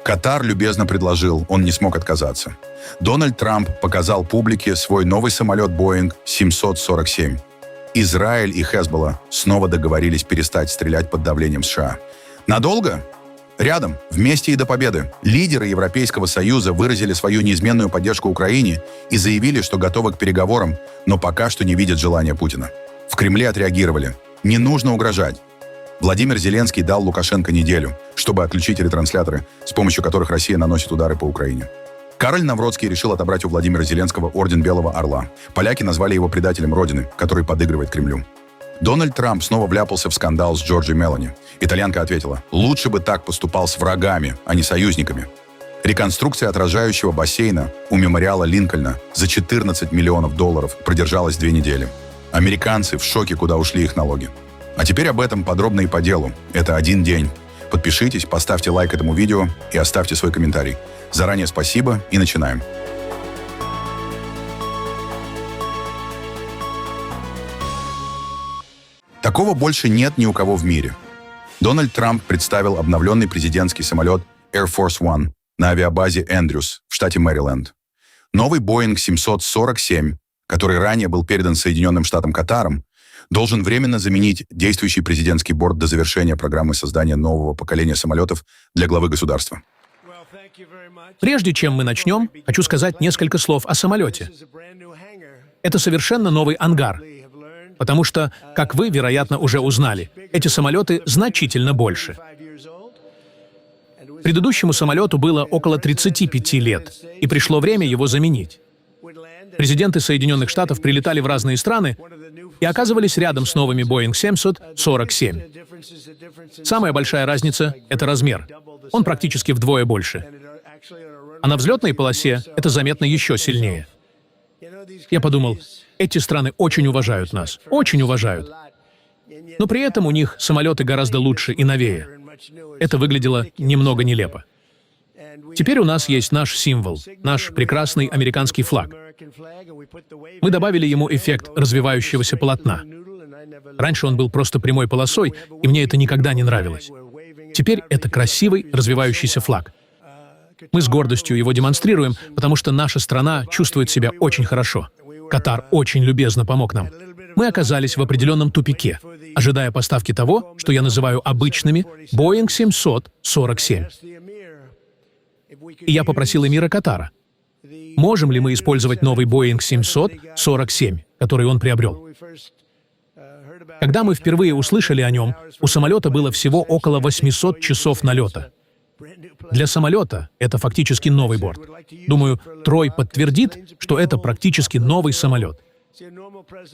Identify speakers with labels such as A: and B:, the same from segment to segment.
A: Катар любезно предложил, он не смог отказаться. Дональд Трамп показал публике свой новый самолет Boeing 747. Израиль и Хезболла снова договорились перестать стрелять под давлением США. Надолго? Рядом, вместе и до победы. Лидеры Европейского Союза выразили свою неизменную поддержку Украине и заявили, что готовы к переговорам, но пока что не видят желания Путина. В Кремле отреагировали. Не нужно угрожать. Владимир Зеленский дал Лукашенко неделю, чтобы отключить ретрансляторы, с помощью которых Россия наносит удары по Украине. Кароль Навроцкий решил отобрать у Владимира Зеленского орден Белого Орла. Поляки назвали его предателем Родины, который подыгрывает Кремлю. Дональд Трамп снова вляпался в скандал с Джорджией Мелони. Итальянка ответила: «Лучше бы так поступал с врагами, а не союзниками». Реконструкция отражающего бассейна у мемориала Линкольна за $14 миллионов продержалась 2 недели. Американцы в шоке, куда ушли их налоги. А теперь об этом подробно и по делу. Это один день. Подпишитесь, поставьте лайк этому видео и оставьте свой комментарий. Заранее спасибо и начинаем. Такого больше нет ни у кого в мире. Дональд Трамп представил обновленный президентский самолет Air Force One на авиабазе Эндрюс в штате Мэриленд. Новый Boeing 747, который ранее был передан Соединенным Штатам Катаром, должен временно заменить действующий президентский борт до завершения программы создания нового поколения самолетов для главы государства.
B: Прежде чем мы начнем, хочу сказать несколько слов о самолете. Это совершенно новый ангар, потому что, как вы, вероятно, уже узнали, эти самолеты значительно больше. Предыдущему самолету было около 35 лет, и пришло время его заменить. Президенты Соединенных Штатов прилетали в разные страны и оказывались рядом с новыми Boeing 747. Самая большая разница — это размер. Он практически вдвое больше. А на взлетной полосе это заметно еще сильнее. Я подумал, эти страны очень уважают нас, очень уважают. Но при этом у них самолеты гораздо лучше и новее. Это выглядело немного нелепо. Теперь у нас есть наш символ, наш прекрасный американский флаг. Мы добавили ему эффект развивающегося полотна. Раньше он был просто прямой полосой, и мне это никогда не нравилось. Теперь это красивый развивающийся флаг. Мы с гордостью его демонстрируем, потому что наша страна чувствует себя очень хорошо. Катар очень любезно помог нам. Мы оказались в определенном тупике, ожидая поставки того, что я называю обычными Boeing 747. И я попросил эмира Катара, можем ли мы использовать новый Boeing 747, который он приобрел. Когда мы впервые услышали о нем, у самолета было всего около 800 часов налета. Для самолета это фактически новый борт. Думаю, Трой подтвердит, что это практически новый самолет.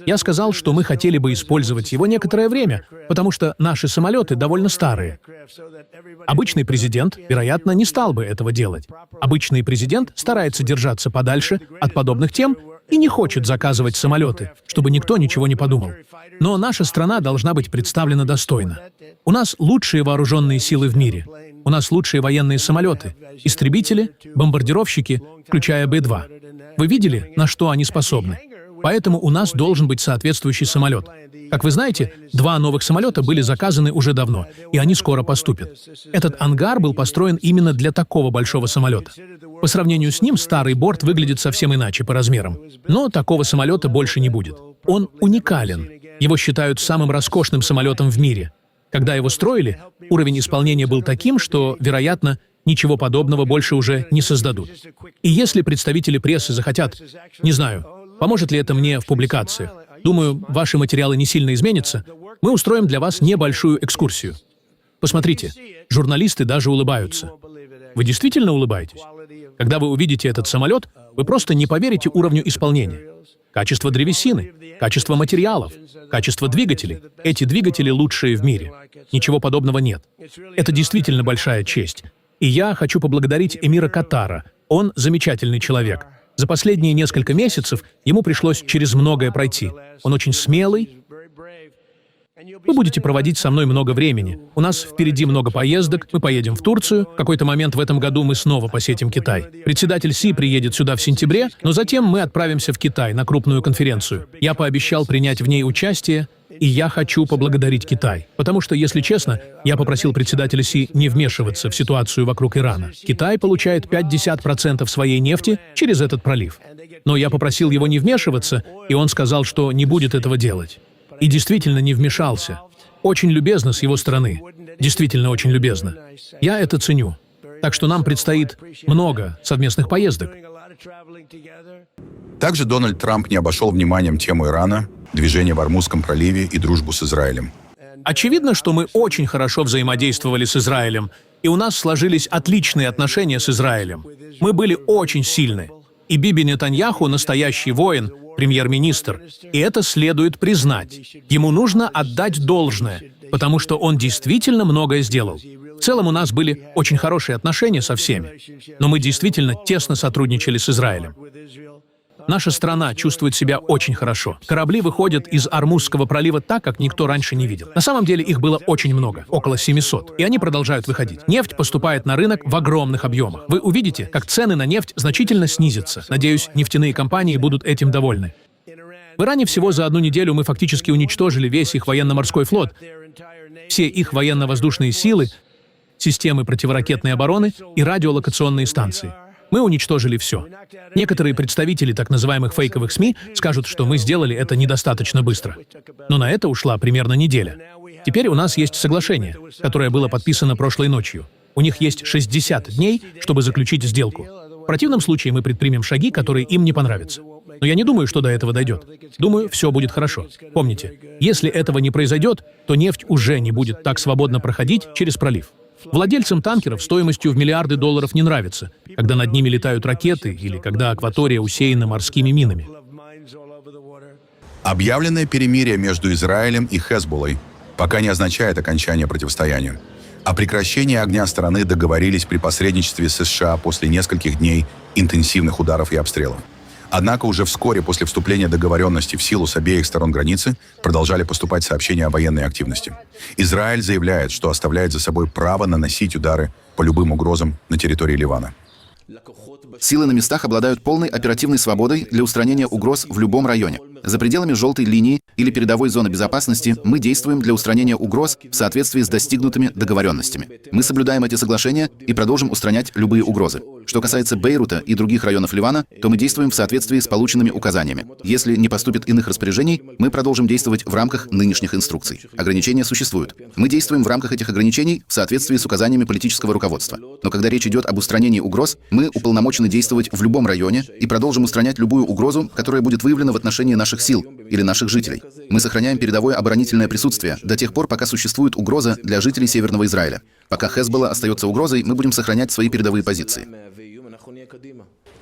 B: Я сказал, что мы хотели бы использовать его некоторое время, потому что наши самолеты довольно старые. Обычный президент, вероятно, не стал бы этого делать. Обычный президент старается держаться подальше от подобных тем и не хочет заказывать самолеты, чтобы никто ничего не подумал. Но наша страна должна быть представлена достойно. У нас лучшие вооруженные силы в мире. У нас лучшие военные самолеты, истребители, бомбардировщики, включая Б-2. Вы видели, на что они способны? Поэтому у нас должен быть соответствующий самолет. Как вы знаете, 2 новых самолета были заказаны уже давно, и они скоро поступят. Этот ангар был построен именно для такого большого самолета. По сравнению с ним старый борт выглядит совсем иначе по размерам. Но такого самолета больше не будет. Он уникален. Его считают самым роскошным самолетом в мире. Когда его строили, уровень исполнения был таким, что, вероятно, ничего подобного больше уже не создадут. И если представители прессы захотят, не знаю, поможет ли это мне в публикациях, думаю, ваши материалы не сильно изменятся, мы устроим для вас небольшую экскурсию. Посмотрите, журналисты даже улыбаются. Вы действительно улыбаетесь? Когда вы увидите этот самолет, вы просто не поверите уровню исполнения. Качество древесины, качество материалов, качество двигателей. Эти двигатели лучшие в мире. Ничего подобного нет. Это действительно большая честь. И я хочу поблагодарить эмира Катара. Он замечательный человек. За последние несколько месяцев ему пришлось через многое пройти. Он очень смелый. Вы будете проводить со мной много времени. У нас впереди много поездок, мы поедем в Турцию. В какой-то момент в этом году мы снова посетим Китай. Председатель Си приедет сюда в сентябре, но затем мы отправимся в Китай на крупную конференцию. Я пообещал принять в ней участие. И я хочу поблагодарить Китай, потому что, если честно, я попросил председателя Си не вмешиваться в ситуацию вокруг Ирана. Китай получает 50% своей нефти через этот пролив. Но я попросил его не вмешиваться, и он сказал, что не будет этого делать. И действительно не вмешался. Очень любезно с его стороны. Действительно очень любезно. Я это ценю. Так что нам предстоит много совместных поездок.
A: Также Дональд Трамп не обошел вниманием тему Ирана, движение в Ормузском проливе и дружбу с Израилем.
B: Очевидно, что мы очень хорошо взаимодействовали с Израилем, и у нас сложились отличные отношения с Израилем. Мы были очень сильны. И Биби Нетаньяху настоящий воин, премьер-министр, и это следует признать. Ему нужно отдать должное, потому что он действительно многое сделал. В целом у нас были очень хорошие отношения со всеми, но мы действительно тесно сотрудничали с Израилем. Наша страна чувствует себя очень хорошо. Корабли выходят из Ормузского пролива так, как никто раньше не видел. На самом деле их было очень много, около 700, и они продолжают выходить. Нефть поступает на рынок в огромных объемах. Вы увидите, как цены на нефть значительно снизятся. Надеюсь, нефтяные компании будут этим довольны. В Иране всего за одну неделю мы фактически уничтожили весь их военно-морской флот, все их военно-воздушные силы, системы противоракетной обороны и радиолокационные станции. Мы уничтожили все. Некоторые представители так называемых фейковых СМИ скажут, что мы сделали это недостаточно быстро. Но на это ушла примерно неделя. Теперь у нас есть соглашение, которое было подписано прошлой ночью. У них есть 60 дней, чтобы заключить сделку. В противном случае мы предпримем шаги, которые им не понравятся. Но я не думаю, что до этого дойдет. Думаю, все будет хорошо. Помните, если этого не произойдет, то нефть уже не будет так свободно проходить через пролив. Владельцам танкеров стоимостью в миллиарды долларов не нравится, когда над ними летают ракеты или когда акватория усеяна морскими минами.
A: Объявленное перемирие между Израилем и Хезболлой пока не означает окончание противостояния. О прекращении огня стороны договорились при посредничестве США после нескольких дней интенсивных ударов и обстрелов. Однако уже вскоре после вступления договоренности в силу с обеих сторон границы продолжали поступать сообщения о военной активности. Израиль заявляет, что оставляет за собой право наносить удары по любым угрозам на территории Ливана.
C: Силы на местах обладают полной оперативной свободой для устранения угроз в любом районе. За пределами желтой линии или передовой зоны безопасности мы действуем для устранения угроз в соответствии с достигнутыми договоренностями. Мы соблюдаем эти соглашения и продолжим устранять любые угрозы. Что касается Бейрута и других районов Ливана, то мы действуем в соответствии с полученными указаниями. Если не поступит иных распоряжений, мы продолжим действовать в рамках нынешних инструкций. Ограничения существуют. Мы действуем в рамках этих ограничений в соответствии с указаниями политического руководства. Но когда речь идет об устранении угроз, мы уполномочены действовать в любом районе и продолжим устранять любую угрозу, которая будет выявлена в отношении наших сил или наших жителей. Мы сохраняем передовое оборонительное присутствие до тех пор, пока существует угроза для жителей Северного Израиля. Пока Хезболла остается угрозой, мы будем сохранять свои передовые позиции.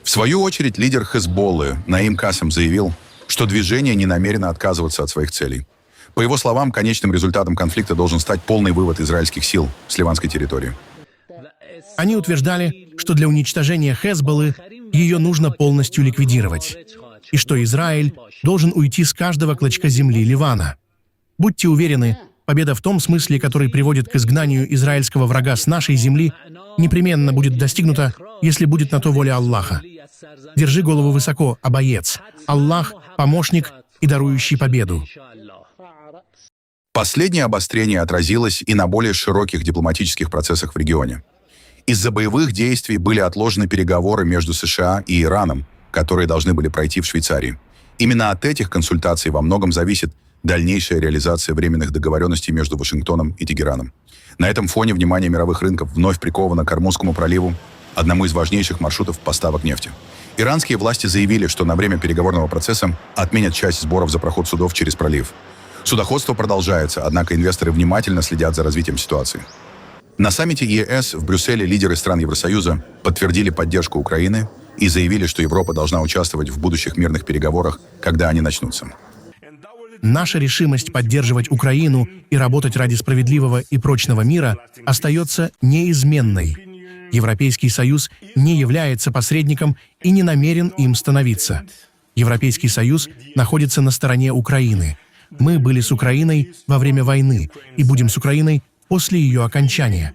A: В свою очередь, лидер Хезболлы Наим Касем заявил, что движение не намерено отказываться от своих целей. По его словам, конечным результатом конфликта должен стать полный вывод израильских сил с ливанской территории.
D: Они утверждали, что для уничтожения Хезболлы ее нужно полностью ликвидировать, и что Израиль должен уйти с каждого клочка земли Ливана. Будьте уверены, победа в том смысле, который приводит к изгнанию израильского врага с нашей земли, непременно будет достигнута, если будет на то воля Аллаха. Держи голову высоко, а боец. Аллах – помощник и дарующий победу.
A: Последнее обострение отразилось и на более широких дипломатических процессах в регионе. Из-за боевых действий были отложены переговоры между США и Ираном, которые должны были пройти в Швейцарии. Именно от этих консультаций во многом зависит дальнейшая реализация временных договоренностей между Вашингтоном и Тегераном. На этом фоне внимание мировых рынков вновь приковано к Ормузскому проливу, одному из важнейших маршрутов поставок нефти. Иранские власти заявили, что на время переговорного процесса отменят часть сборов за проход судов через пролив. Судоходство продолжается, однако инвесторы внимательно следят за развитием ситуации. На саммите ЕС в Брюсселе лидеры стран Евросоюза подтвердили поддержку Украины и заявили, что Европа должна участвовать в будущих мирных переговорах, когда они начнутся.
D: Наша решимость поддерживать Украину и работать ради справедливого и прочного мира остается неизменной. Европейский Союз не является посредником и не намерен им становиться. Европейский Союз находится на стороне Украины. Мы были с Украиной во время войны и будем с Украиной после ее окончания.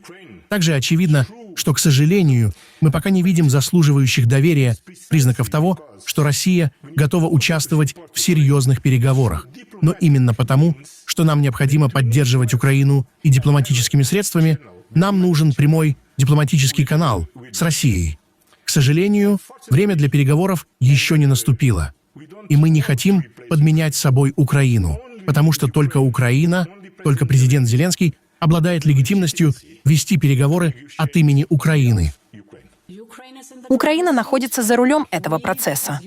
D: Также очевидно, что, к сожалению, мы пока не видим заслуживающих доверия признаков того, что Россия готова участвовать в серьезных переговорах. Но именно потому, что нам необходимо поддерживать Украину и дипломатическими средствами, нам нужен прямой дипломатический канал с Россией. К сожалению, время для переговоров еще не наступило. И мы не хотим подменять собой Украину, потому что только Украина, только президент Зеленский обладает легитимностью вести переговоры от имени Украины.
E: Украина находится за рулем этого процесса.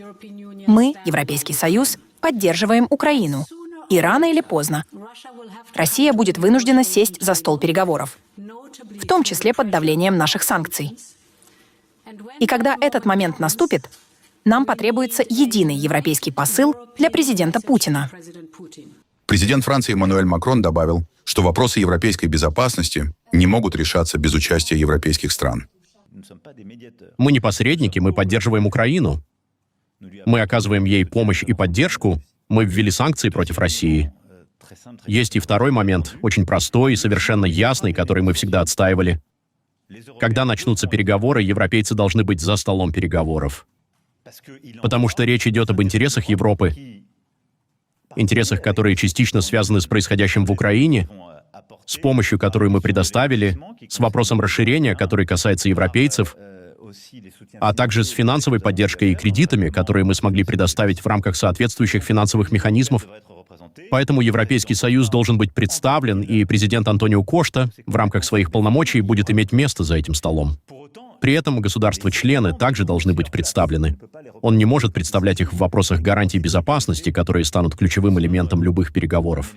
E: Мы, Европейский Союз, поддерживаем Украину. И рано или поздно Россия будет вынуждена сесть за стол переговоров, в том числе под давлением наших санкций. И когда этот момент наступит, нам потребуется единый европейский посыл для президента Путина.
A: Президент Франции Эммануэль Макрон добавил, что вопросы европейской безопасности не могут решаться без участия европейских стран.
F: Мы не посредники, мы поддерживаем Украину. Мы оказываем ей помощь и поддержку. Мы ввели санкции против России. Есть и второй момент, очень простой и совершенно ясный, который мы всегда отстаивали. Когда начнутся переговоры, европейцы должны быть за столом переговоров. Потому что речь идет об интересах Европы, интересах, которые частично связаны с происходящим в Украине, с помощью, которую мы предоставили, с вопросом расширения, который касается европейцев, а также с финансовой поддержкой и кредитами, которые мы смогли предоставить в рамках соответствующих финансовых механизмов. Поэтому Европейский Союз должен быть представлен, и президент Антонио Кошта в рамках своих полномочий будет иметь место за этим столом. При этом государства-члены также должны быть представлены. Он не может представлять их в вопросах гарантий безопасности, которые станут ключевым элементом любых переговоров.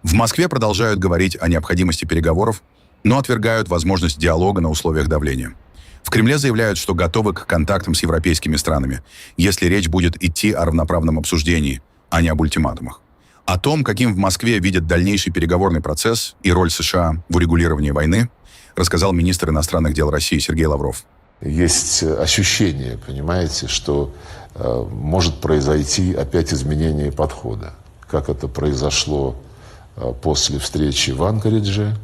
A: В Москве продолжают говорить о необходимости переговоров, но отвергают возможность диалога на условиях давления. В Кремле заявляют, что готовы к контактам с европейскими странами, если речь будет идти о равноправном обсуждении, а не об ультиматумах. О том, каким в Москве видят дальнейший переговорный процесс и роль США в урегулировании войны, рассказал министр иностранных дел России Сергей Лавров.
G: Есть ощущение, понимаете, что может произойти опять изменение подхода, как это произошло после встречи в Анкоридже,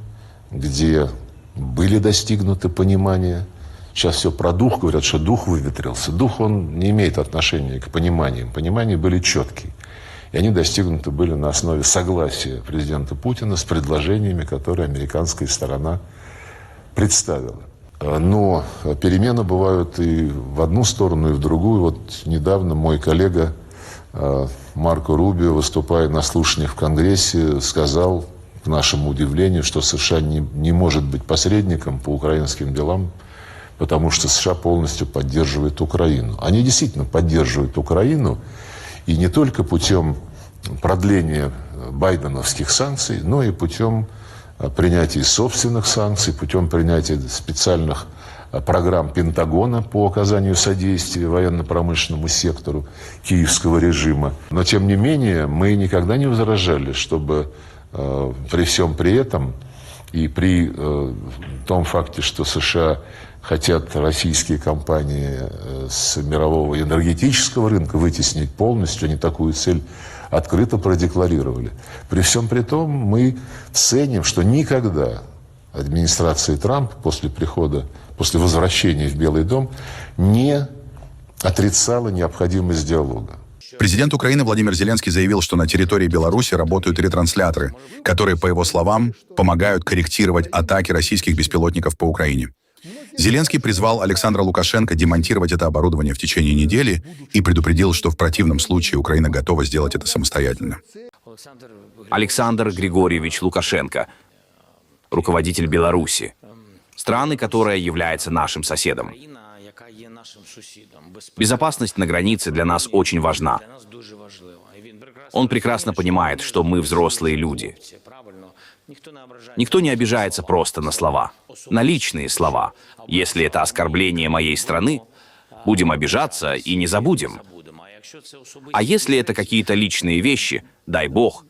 G: где были достигнуты понимания. Сейчас все про дух говорят, что дух выветрился. Дух, он не имеет отношения к пониманиям. Понимания были четкие. И они достигнуты были на основе согласия президента Путина с предложениями, которые американская сторона представила. Но перемены бывают и в одну сторону, и в другую. Вот недавно мой коллега Марко Рубио, выступая на слушании в Конгрессе, сказал, к нашему удивлению, что США не может быть посредником по украинским делам, потому что США полностью поддерживает Украину. Они действительно поддерживают Украину, и не только путем продления байденовских санкций, но и путем принятия собственных санкций, путем принятия специальных программ Пентагона по оказанию содействия военно-промышленному сектору киевского режима. Но, тем не менее, мы никогда не возражали, чтобы при всем при этом и при том факте, что США хотят российские компании с мирового энергетического рынка вытеснить полностью, они такую цель открыто продекларировали. При всем при том, мы ценим, что никогда администрация Трампа после возвращения в Белый дом не отрицала необходимость диалога.
A: Президент Украины Владимир Зеленский заявил, что на территории Беларуси работают ретрансляторы, которые, по его словам, помогают корректировать атаки российских беспилотников по Украине. Зеленский призвал Александра Лукашенко демонтировать это оборудование в течение недели и предупредил, что в противном случае Украина готова сделать это самостоятельно.
H: Александр Григорьевич Лукашенко, руководитель Беларуси, страны, которая является нашим соседом. Безопасность на границе для нас очень важна. Он прекрасно понимает, что мы взрослые люди. Никто не обижается просто на слова, на личные слова. Если это оскорбление моей страны, будем обижаться и не забудем. А если это какие-то личные вещи, дай Бог,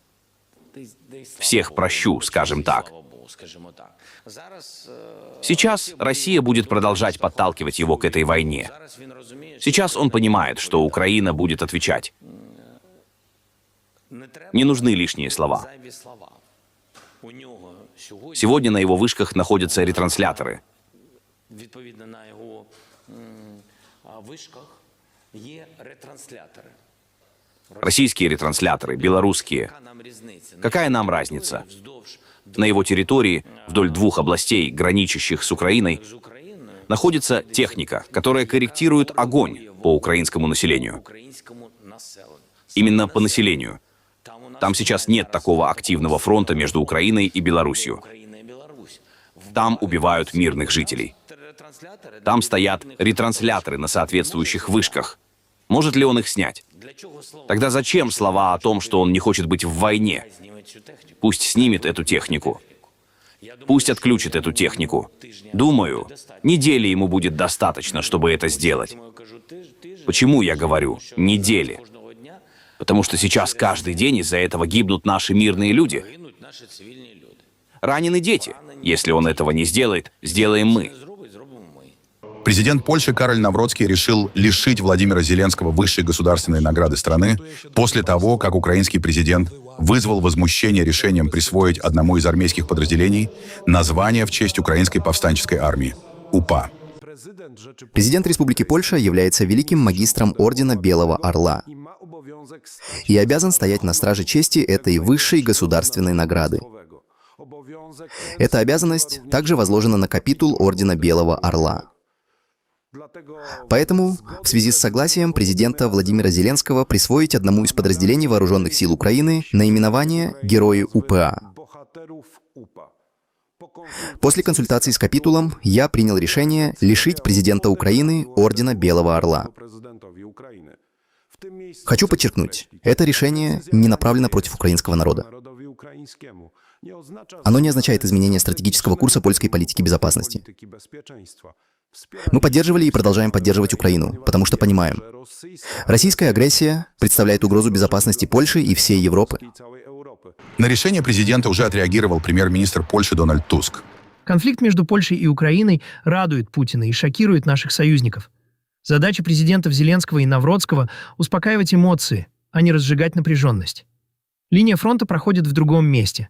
H: всех прощу, скажем так. Сейчас Россия будет продолжать подталкивать его к этой войне. Сейчас он понимает, что Украина будет отвечать. Не нужны лишние слова. Сегодня на его вышках находятся ретрансляторы.
I: Відповідно на його вишках є ретранслятори.
H: Российские ретрансляторы, белорусские. Какая нам разница? На его территории, вдоль двух областей, граничащих с Украиной, находится техника, которая корректирует огонь по украинскому населению. Именно по населению. Там сейчас нет такого активного фронта между Украиной и Беларусью. Там убивают мирных жителей. Там стоят ретрансляторы на соответствующих вышках. Может ли он их снять? Тогда зачем слова о том, что он не хочет быть в войне? Пусть снимет эту технику. Пусть отключит эту технику. Думаю, недели ему будет достаточно, чтобы это сделать. Почему я говорю «недели»? Потому что сейчас каждый день из-за этого гибнут наши мирные люди. Ранены дети. Если он этого не сделает, сделаем мы.
A: Президент Польши Кароль Навроцкий решил лишить Владимира Зеленского высшей государственной награды страны после того, как украинский президент вызвал возмущение решением присвоить одному из армейских подразделений название в честь Украинской повстанческой армии – УПА.
J: Президент Республики Польша является великим магистром Ордена Белого Орла и обязан стоять на страже чести этой высшей государственной награды. Эта обязанность также возложена на капитул Ордена Белого Орла. Поэтому, в связи с согласием президента Владимира Зеленского присвоить одному из подразделений Вооруженных сил Украины наименование «Герои УПА». После консультаций с капитулом я принял решение лишить президента Украины Ордена Белого Орла. Хочу подчеркнуть, это решение не направлено против украинского народа. Оно не означает изменение стратегического курса польской политики безопасности. Мы поддерживали и продолжаем поддерживать Украину, потому что понимаем, российская агрессия представляет угрозу безопасности Польши и всей Европы.
A: На решение президента уже отреагировал премьер-министр Польши Дональд Туск.
K: Конфликт между Польшей и Украиной радует Путина и шокирует наших союзников. Задача президентов Зеленского и Навроцкого — успокаивать эмоции, а не разжигать напряженность. Линия фронта проходит в другом месте.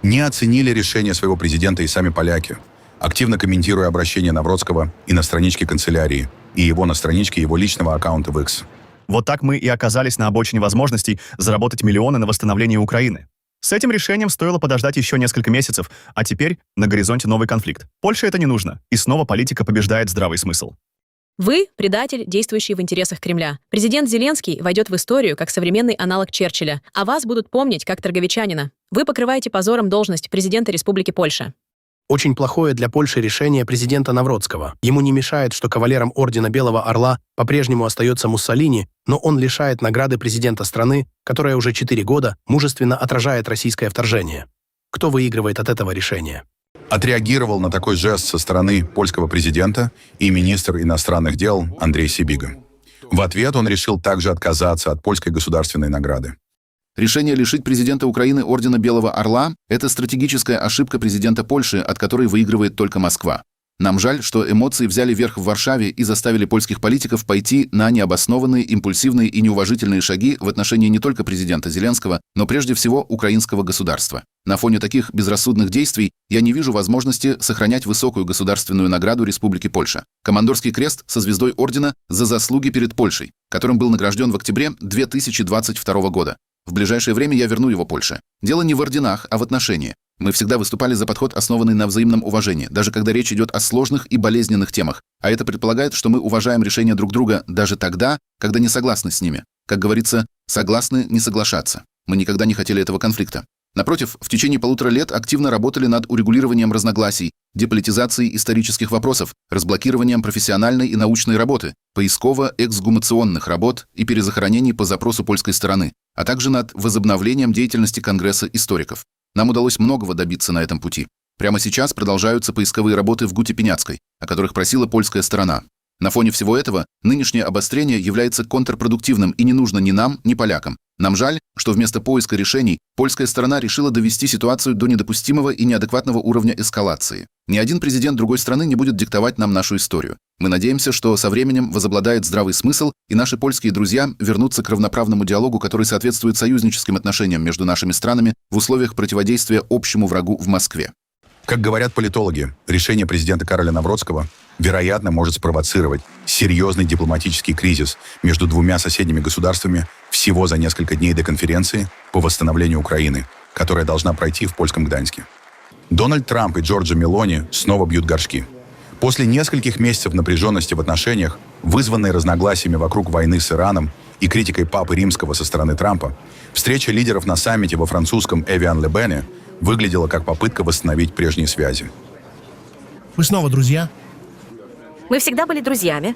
A: Не оценили решение своего президента и сами поляки, активно комментируя обращение Навроцкого и на страничке канцелярии, и его на страничке его личного аккаунта в X.
L: Вот так мы и оказались на обочине возможностей заработать миллионы на восстановление Украины. С этим решением стоило подождать еще несколько месяцев, а теперь на горизонте новый конфликт. Польше это не нужно, и снова политика побеждает здравый смысл.
M: Вы – предатель, действующий в интересах Кремля. Президент Зеленский войдет в историю как современный аналог Черчилля, а вас будут помнить как торговичанина. Вы покрываете позором должность президента Республики Польша.
D: Очень плохое для Польши решение президента Навроцкого. Ему не мешает, что кавалером Ордена Белого Орла по-прежнему остается Муссолини, но он лишает награды президента страны, которая уже 4 года мужественно отражает российское вторжение. Кто выигрывает от этого решения?
A: Отреагировал на такой жест со стороны польского президента и министр иностранных дел Андрей Сибига. В ответ он решил также отказаться от польской государственной награды.
C: Решение лишить президента Украины Ордена Белого Орла – это стратегическая ошибка президента Польши, от которой выигрывает только Москва. Нам жаль, что эмоции взяли верх в Варшаве и заставили польских политиков пойти на необоснованные, импульсивные и неуважительные шаги в отношении не только президента Зеленского, но прежде всего украинского государства. На фоне таких безрассудных действий я не вижу возможности сохранять высокую государственную награду Республики Польша – Командорский крест со звездой ордена за заслуги перед Польшей, которым был награжден в октябре 2022 года. В ближайшее время я верну его Польше. Дело не в орденах, а в отношении. Мы всегда выступали за подход, основанный на взаимном уважении, даже когда речь идет о сложных и болезненных темах. А это предполагает, что мы уважаем решения друг друга даже тогда, когда не согласны с ними. Как говорится, согласны не соглашаться. Мы никогда не хотели этого конфликта. Напротив, в течение 1,5 лет активно работали над урегулированием разногласий, деполитизацией исторических вопросов, разблокированием профессиональной и научной работы, поисково-эксгумационных работ и перезахоронений по запросу польской стороны, а также над возобновлением деятельности Конгресса историков. Нам удалось многого добиться на этом пути. Прямо сейчас продолжаются поисковые работы в Гуте-Пеняцкой, о которых просила польская сторона. На фоне всего этого нынешнее обострение является контрпродуктивным и не нужно ни нам, ни полякам. Нам жаль, что вместо поиска решений польская сторона решила довести ситуацию до недопустимого и неадекватного уровня эскалации. Ни один президент другой страны не будет диктовать нам нашу историю. Мы надеемся, что со временем возобладает здравый смысл, и наши польские друзья вернутся к равноправному диалогу, который соответствует союзническим отношениям между нашими странами в условиях противодействия общему врагу в Москве.
A: Как говорят политологи, решение президента Кароля Навроцкого, вероятно, может спровоцировать серьезный дипломатический кризис между двумя соседними государствами всего за несколько дней до конференции по восстановлению Украины, которая должна пройти в польском Гданьске. Дональд Трамп и Джорджа Мелони снова бьют горшки. После нескольких месяцев напряженности в отношениях, вызванной разногласиями вокруг войны с Ираном и критикой Папы Римского со стороны Трампа, встреча лидеров на саммите во французском Эвиан-ле-Бене выглядела как попытка восстановить прежние связи.
D: Вы снова друзья?
N: Мы всегда были друзьями.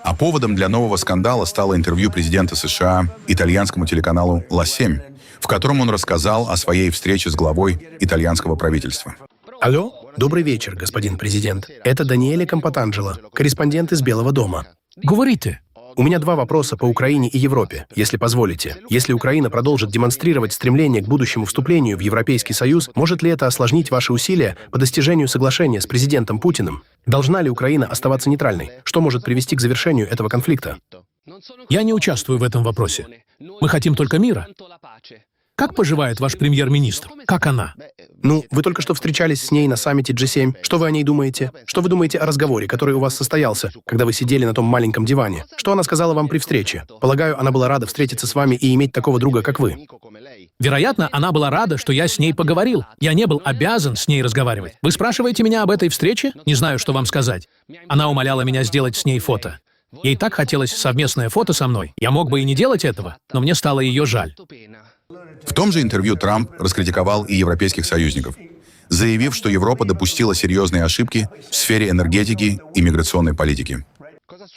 A: А поводом для нового скандала стало интервью президента США итальянскому телеканалу «Ла-7», в котором он рассказал о своей встрече с главой итальянского правительства.
O: Алло, добрый вечер, господин президент. Это Даниэле Компатанджело, корреспондент из Белого дома.
B: Говорите.
O: У меня два вопроса по Украине и Европе, если позволите. Если Украина продолжит демонстрировать стремление к будущему вступлению в Европейский Союз, может ли это осложнить ваши усилия по достижению соглашения с президентом Путиным? Должна ли Украина оставаться нейтральной? Что может привести к завершению этого конфликта?
B: Я не участвую в этом вопросе. Мы хотим только мира. Как поживает ваш премьер-министр? Как она?
O: Ну, вы только что встречались с ней на саммите G7. Что вы о ней думаете? Что вы думаете о разговоре, который у вас состоялся, когда вы сидели на том маленьком диване? Что она сказала вам при встрече? Полагаю, она была рада встретиться с вами и иметь такого друга, как вы.
B: Вероятно, она была рада, что я с ней поговорил. Я не был обязан с ней разговаривать. Вы спрашиваете меня об этой встрече? Не знаю, что вам сказать. Она умоляла меня сделать с ней фото. Ей так хотелось совместное фото со мной. Я мог бы и не делать этого, но мне стало ее жаль.
A: В том же интервью Трамп раскритиковал и европейских союзников, заявив, что Европа допустила серьезные ошибки в сфере энергетики и миграционной политики.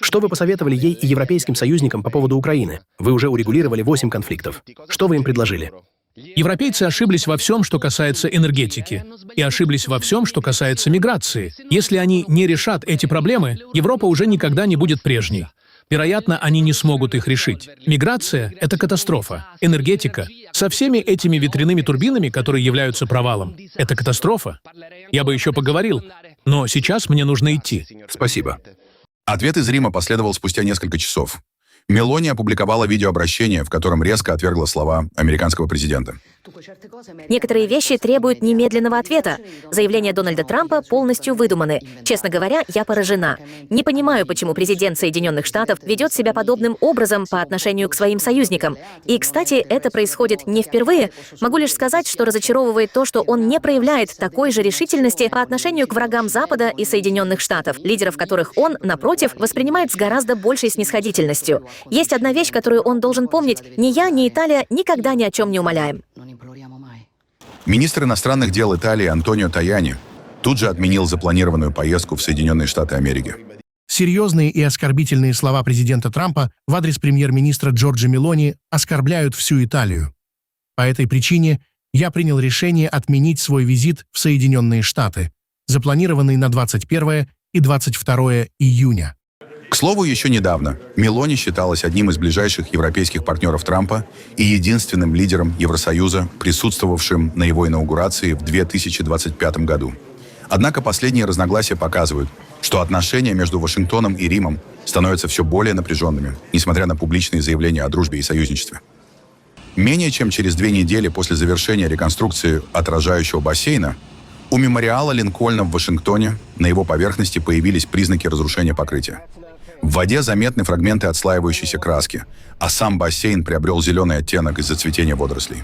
O: Что вы посоветовали ей и европейским союзникам по поводу Украины? Вы уже урегулировали 8 конфликтов. Что вы им предложили?
B: Европейцы ошиблись во всем, что касается энергетики, и ошиблись во всем, что касается миграции. Если они не решат эти проблемы, Европа уже никогда не будет прежней. Вероятно, они не смогут их решить. Миграция — это катастрофа. Энергетика со всеми этими ветряными турбинами, которые являются провалом, это катастрофа. Я бы еще поговорил, но сейчас мне нужно идти.
O: Спасибо.
A: Ответ из Рима последовал спустя несколько часов. Мелони опубликовала видеообращение, в котором резко отвергла слова американского президента.
N: Некоторые вещи требуют немедленного ответа. Заявления Дональда Трампа полностью выдуманы. Честно говоря, я поражена. Не понимаю, почему президент Соединенных Штатов ведет себя подобным образом по отношению к своим союзникам. И, кстати, это происходит не впервые. Могу лишь сказать, что разочаровывает то, что он не проявляет такой же решительности по отношению к врагам Запада и Соединенных Штатов, лидеров которых он, напротив, воспринимает с гораздо большей снисходительностью. Есть одна вещь, которую он должен помнить. Ни я, ни Италия никогда ни о чем не умоляем.
A: Министр иностранных дел Италии Антонио Таяни тут же отменил запланированную поездку в Соединенные Штаты Америки.
D: Серьезные и оскорбительные слова президента Трампа в адрес премьер-министра Джорджа Мелони оскорбляют всю Италию. По этой причине я принял решение отменить свой визит в Соединенные Штаты, запланированный на 21 и 22 июня.
A: К слову, еще недавно Мелони считалась одним из ближайших европейских партнеров Трампа и единственным лидером Евросоюза, присутствовавшим на его инаугурации в 2025 году. Однако последние разногласия показывают, что отношения между Вашингтоном и Римом становятся все более напряженными, несмотря на публичные заявления о дружбе и союзничестве. Менее чем через 2 недели после завершения реконструкции отражающего бассейна у мемориала Линкольна в Вашингтоне на его поверхности появились признаки разрушения покрытия. В воде заметны фрагменты отслаивающейся краски, а сам бассейн приобрел зеленый оттенок из-за цветения водорослей.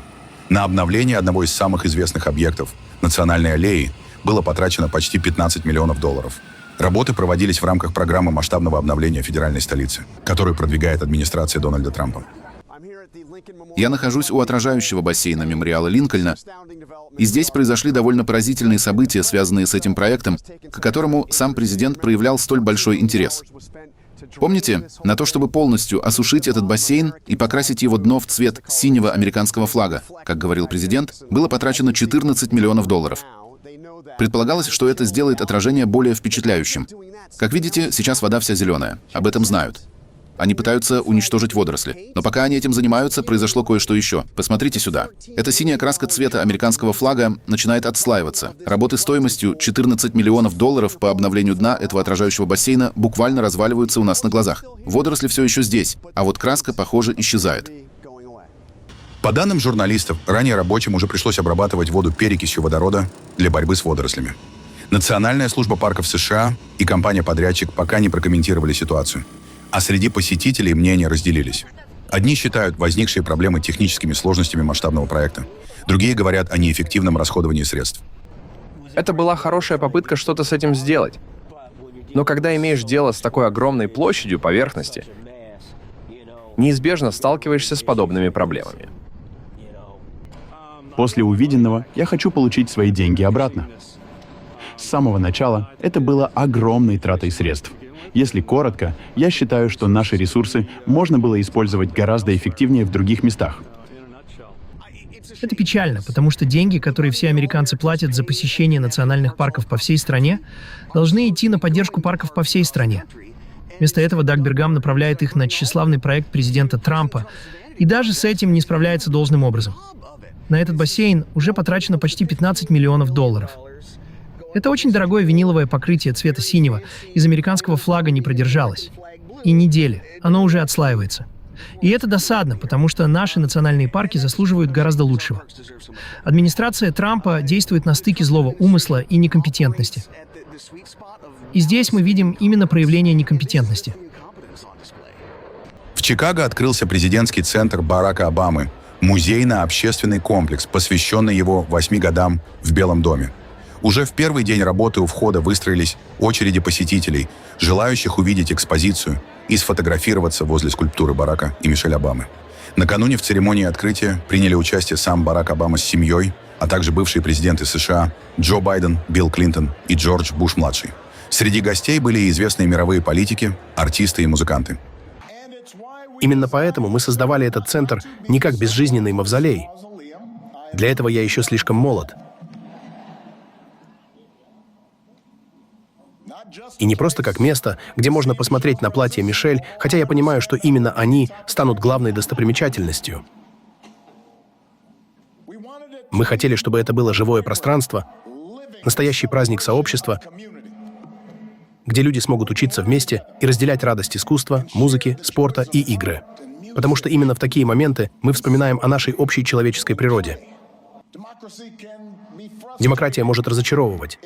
A: На обновление одного из самых известных объектов – Национальной аллеи – было потрачено почти $15 миллионов. Работы проводились в рамках программы масштабного обновления федеральной столицы, которую продвигает администрация Дональда Трампа.
C: Я нахожусь у отражающего бассейна мемориала Линкольна, и здесь произошли довольно поразительные события, связанные с этим проектом, к которому сам президент проявлял столь большой интерес. Помните, на то, чтобы полностью осушить этот бассейн и покрасить его дно в цвет синего американского флага, как говорил президент, было потрачено $14 миллионов. Предполагалось, что это сделает отражение более впечатляющим. Как видите, сейчас вода вся зеленая. Об этом знают. Они пытаются уничтожить водоросли. Но пока они этим занимаются, произошло кое-что еще. Посмотрите сюда. Эта синяя краска цвета американского флага начинает отслаиваться. Работы стоимостью $14 миллионов по обновлению дна этого отражающего бассейна буквально разваливаются у нас на глазах. Водоросли все еще здесь, а вот краска, похоже, исчезает.
A: По данным журналистов, ранее рабочим уже пришлось обрабатывать воду перекисью водорода для борьбы с водорослями. Национальная служба парков США и компания-подрядчик пока не прокомментировали ситуацию. А среди посетителей мнения разделились. Одни считают возникшие проблемы техническими сложностями масштабного проекта. Другие говорят о неэффективном расходовании средств.
P: Это была хорошая попытка что-то с этим сделать. Но когда имеешь дело с такой огромной площадью поверхности, неизбежно сталкиваешься с подобными проблемами.
Q: После увиденного я хочу получить свои деньги обратно. С самого начала это было огромной тратой средств. Если коротко, я считаю, что наши ресурсы можно было использовать гораздо эффективнее в других местах.
K: Это печально, потому что деньги, которые все американцы платят за посещение национальных парков по всей стране, должны идти на поддержку парков по всей стране. Вместо этого Даг Бергам направляет их на тщеславный проект президента Трампа и даже с этим не справляется должным образом. На этот бассейн уже потрачено почти $15 миллионов. Это очень дорогое виниловое покрытие цвета синего из американского флага не продержалось. И недели. Оно уже отслаивается. И это досадно, потому что наши национальные парки заслуживают гораздо лучшего. Администрация Трампа действует на стыке злого умысла и некомпетентности. И здесь мы видим именно проявление некомпетентности.
A: В Чикаго открылся президентский центр Барака Обамы, музейно-общественный комплекс, посвященный его 8 годам в Белом доме. Уже в первый день работы у входа выстроились очереди посетителей, желающих увидеть экспозицию и сфотографироваться возле скульптуры Барака и Мишель Обамы. Накануне в церемонии открытия приняли участие сам Барак Обама с семьей, а также бывшие президенты США Джо Байден, Билл Клинтон и Джордж Буш-младший. Среди гостей были и известные мировые политики, артисты и музыканты.
O: Именно поэтому мы создавали этот центр не как безжизненный мавзолей. Для этого я еще слишком молод. И не просто как место, где можно посмотреть на платье Мишель, хотя я понимаю, что именно они станут главной достопримечательностью. Мы хотели, чтобы это было живое пространство, настоящий праздник сообщества, где люди смогут учиться вместе и разделять радость искусства, музыки, спорта и игры. Потому что именно в такие моменты мы вспоминаем о нашей общей человеческой природе. Демократия может разочаровывать.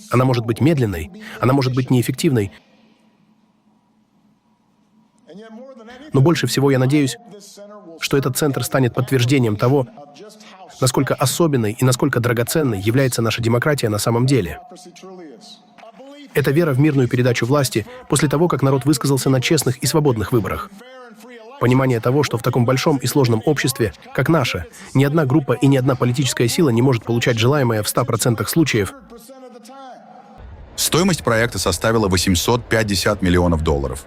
O: Она может быть медленной, она может быть неэффективной. Но больше всего я надеюсь, что этот центр станет подтверждением того, насколько особенной и насколько драгоценной является наша демократия на самом деле. Это вера в мирную передачу власти после того, как народ высказался на честных и свободных выборах. Понимание того, что в таком большом и сложном обществе, как наше, ни одна группа и ни одна политическая сила не может получать желаемое в 100% случаев.
A: Стоимость проекта составила $850 миллионов.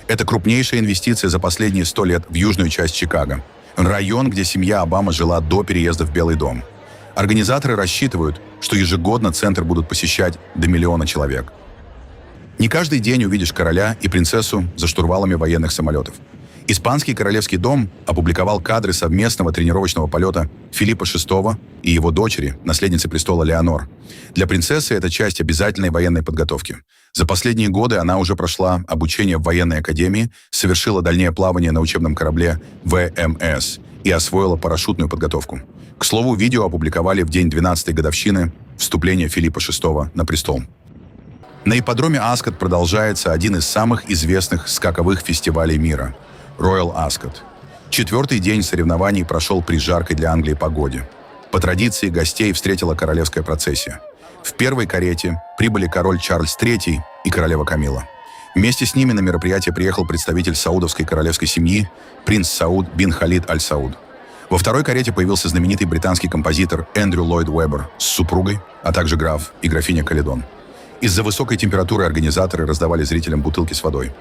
A: Это крупнейшая инвестиция за последние 100 лет в южную часть Чикаго, район, где семья Обама жила до переезда в Белый дом. Организаторы рассчитывают, что ежегодно центр будут посещать до 1 миллиона человек. Не каждый день увидишь короля и принцессу за штурвалами военных самолетов. Испанский королевский дом опубликовал кадры совместного тренировочного полета Филиппа VI и его дочери, наследницы престола Леонор. Для принцессы это часть обязательной военной подготовки. За последние годы она уже прошла обучение в военной академии, совершила дальнее плавание на учебном корабле ВМС и освоила парашютную подготовку. К слову, видео опубликовали в день 12-й годовщины вступления Филиппа VI на престол. На ипподроме Аскот продолжается один из самых известных скаковых фестивалей мира – Royal Ascot. 4-й день соревнований прошел при жаркой для Англии погоде. По традиции гостей встретила королевская процессия. В первой карете прибыли король Чарльз III и королева Камила. Вместе с ними на мероприятие приехал представитель саудовской королевской семьи принц Сауд бин Халид аль-Сауд. Во второй карете появился знаменитый британский композитор Эндрю Ллойд Уэббер с супругой, а также граф и графиня Каледон. Из-за высокой температуры организаторы раздавали зрителям бутылки с водой.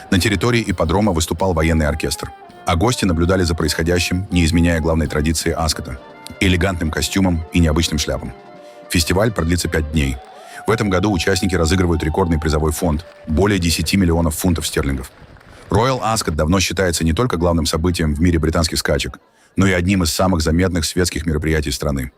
A: На территории ипподрома выступал военный оркестр, а гости наблюдали за происходящим, не изменяя главной традиции Аскота – элегантным костюмом и необычным шляпам. Фестиваль продлится 5 дней. В этом году участники разыгрывают рекордный призовой фонд – более 10 миллионов фунтов стерлингов. Royal Ascot давно считается не только главным событием в мире британских скачек, но и одним из самых заметных светских мероприятий страны.